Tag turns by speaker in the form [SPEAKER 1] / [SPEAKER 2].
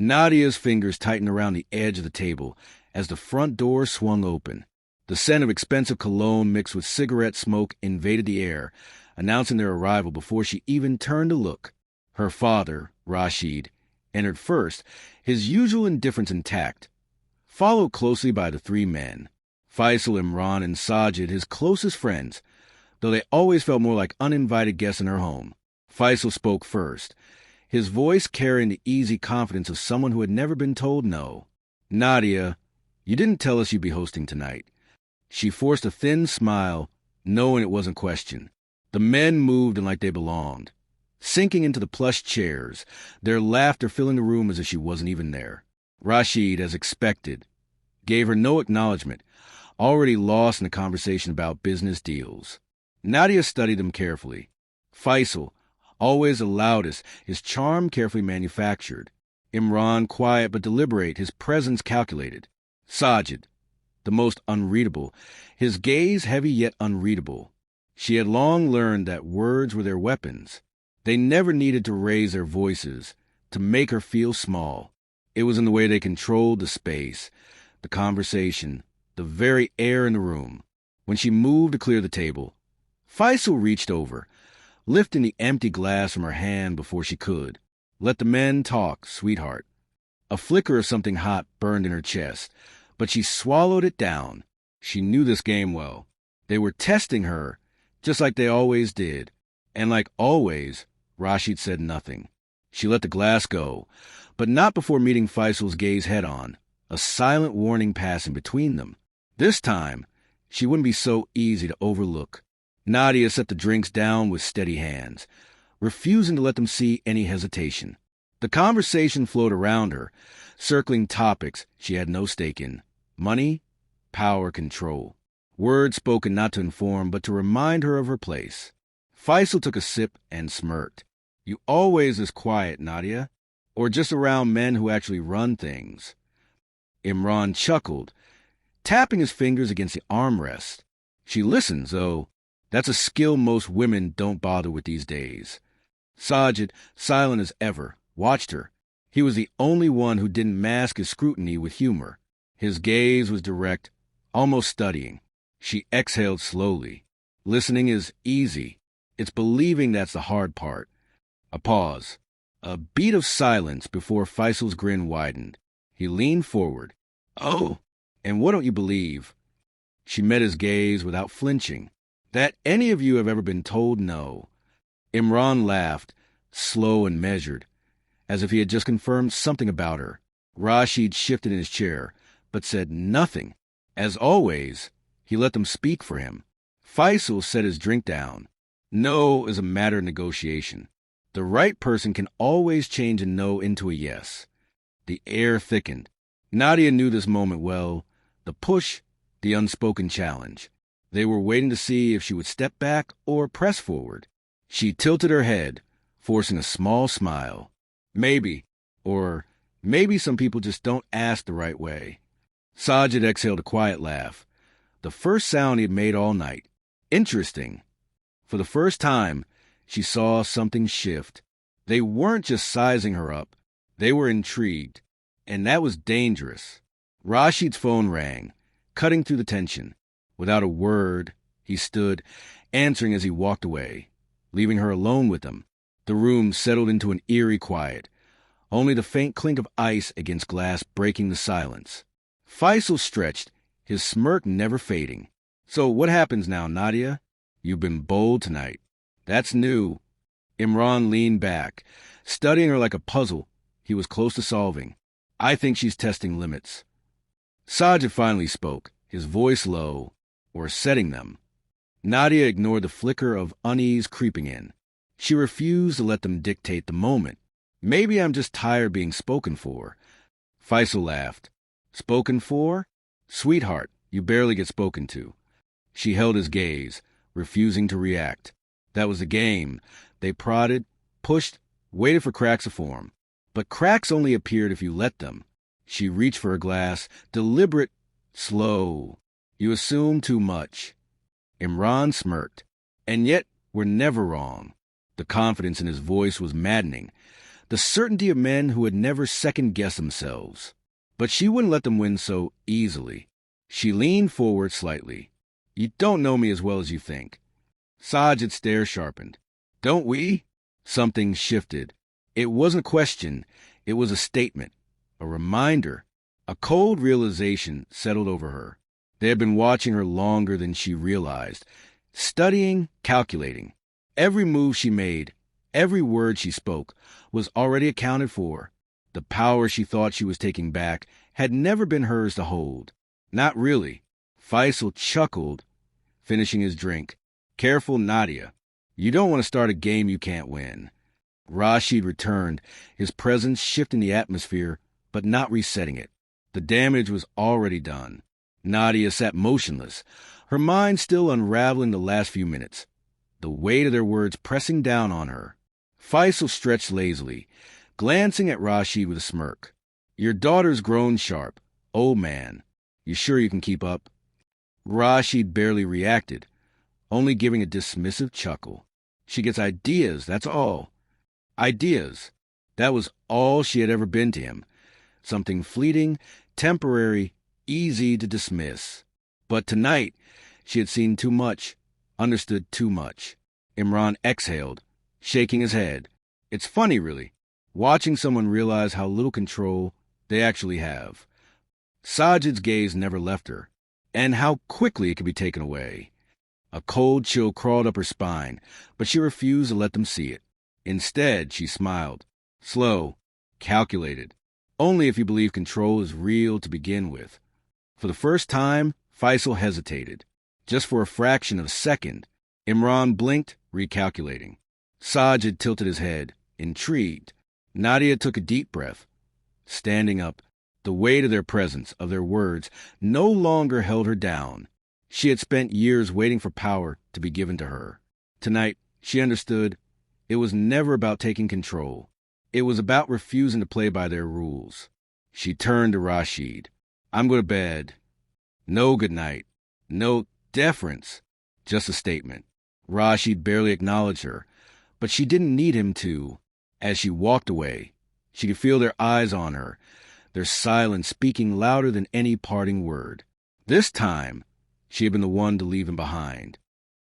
[SPEAKER 1] Nadia's fingers tightened around the edge of the table as the front door swung open. The scent of expensive cologne mixed with cigarette smoke invaded the air, announcing their arrival before she even turned to look. Her father, Rashid, entered first, his usual indifference intact, followed closely by the three men, Faisal, Imran, and Sajid, his closest friends, though they always felt more like uninvited guests in her home. Faisal spoke first, his voice carrying the easy confidence of someone who had never been told no. "Nadia, you didn't tell us you'd be hosting tonight." She forced a thin smile, knowing it wasn't questioned. The men moved in like they belonged, sinking into the plush chairs, their laughter filling the room as if she wasn't even there. Rashid, as expected, gave her no acknowledgement, already lost in a conversation about business deals. Nadia studied them carefully. Faisal, always the loudest, his charm carefully manufactured. Imran, quiet but deliberate, his presence calculated. Sajid, the most unreadable, his gaze heavy yet unreadable. She had long learned that words were their weapons. They never needed to raise their voices to make her feel small. It was in the way they controlled the space, the conversation, the very air in the room. When she moved to clear the table, Faisal reached over, lifting the empty glass from her hand before she could. "Let the men talk, sweetheart." A flicker of something hot burned in her chest, but she swallowed it down. She knew this game well. They were testing her, just like they always did. And like always, Rashid said nothing. She let the glass go, but not before meeting Faisal's gaze head-on, a silent warning passing between them. This time, she wouldn't be so easy to overlook. Nadia set the drinks down with steady hands, refusing to let them see any hesitation. The conversation flowed around her, circling topics she had no stake in. Money, power, control. Words spoken not to inform, but to remind her of her place. Faisal took a sip and smirked. "You always this quiet, Nadia, or just around men who actually run things?" Imran chuckled, tapping his fingers against the armrest. "She listens, though. That's a skill most women don't bother with these days." Sajid, silent as ever, watched her. He was the only one who didn't mask his scrutiny with humor. His gaze was direct, almost studying. She exhaled slowly. Listening is easy. It's believing that's the hard part. A pause. A beat of silence before Faisal's grin widened. He leaned forward. "Oh, and what don't you believe?" She met his gaze without flinching. "That any of you have ever been told no." Imran laughed, slow and measured, as if he had just confirmed something about her. Rashid shifted in his chair, but said nothing. As always, he let them speak for him. Faisal set his drink down. No is a matter of negotiation. The right person can always change a no into a yes. The air thickened. Nadia knew this moment well. The push, the unspoken challenge. They were waiting to see if she would step back or press forward. She tilted her head, forcing a small smile. Maybe, or maybe some people just don't ask the right way. Sajid exhaled a quiet laugh. The first sound he had made all night. Interesting. For the first time, she saw something shift. They weren't just sizing her up. They were intrigued. And that was dangerous. Rashid's phone rang, cutting through the tension. Without a word, he stood, answering as he walked away, leaving her alone with them. The room settled into an eerie quiet, only the faint clink of ice against glass breaking the silence. Faisal stretched, his smirk never fading. "So what happens now, Nadia? You've been bold tonight." "That's new." Imran leaned back, studying her like a puzzle he was close to solving. "I think she's testing limits." Sajid finally spoke, his voice low, or setting them. Nadia ignored the flicker of unease creeping in. She refused to let them dictate the moment. "Maybe I'm just tired being spoken for." Faisal laughed. "Spoken for? Sweetheart, you barely get spoken to." She held his gaze, refusing to react. That was the game. They prodded, pushed, waited for cracks to form. But cracks only appeared if you let them. She reached for her glass, deliberate, slow. "You assume too much." Imran smirked. "And yet, we're never wrong." The confidence in his voice was maddening. the certainty of men who had never second-guessed themselves. But she wouldn't let them win so easily. She leaned forward slightly. "You don't know me as well as you think." Sajid's stare sharpened. "Don't we?" Something shifted. It wasn't a question. It was a statement, a reminder. A cold realization settled over her. They had been watching her longer than she realized, studying, calculating. Every move she made, every word she spoke, was already accounted for. The power she thought she was taking back had never been hers to hold. Not really. Faisal chuckled, finishing his drink. "Careful, Nadia. You don't want to start a game you can't win." Rashid returned, his presence shifting the atmosphere, but not resetting it. The damage was already done. Nadia sat motionless, her mind still unraveling the last few minutes, the weight of their words pressing down on her. Faisal stretched lazily, glancing at Rashid with a smirk. "Your daughter's grown sharp. Old man. You sure you can keep up?" Rashid barely reacted, only giving a dismissive chuckle. "She gets ideas, that's all." Ideas. That was all she had ever been to him. Something fleeting, temporary, easy to dismiss. But tonight, she had seen too much, understood too much. Imran exhaled, shaking his head. It's funny, really, watching someone realize how little control they actually have. Sajid's gaze never left her, and how quickly it could be taken away. A cold chill crawled up her spine, but she refused to let them see it. Instead, she smiled. Slow, calculated. Only if you believe control is real to begin with. For the first time, Faisal hesitated. Just for a fraction of a second, Imran blinked, recalculating. Sajid tilted his head, intrigued. Nadia took a deep breath. Standing up, the weight of their presence, of their words, no longer held her down. She had spent years waiting for power to be given to her. Tonight, she understood it was never about taking control. It was about refusing to play by their rules. She turned to Rashid. "I'm going to bed." No good night. No deference. Just a statement. Rashid barely acknowledged her, but she didn't need him to. As she walked away, she could feel their eyes on her, their silence speaking louder than any parting word. This time, she had been the one to leave him behind.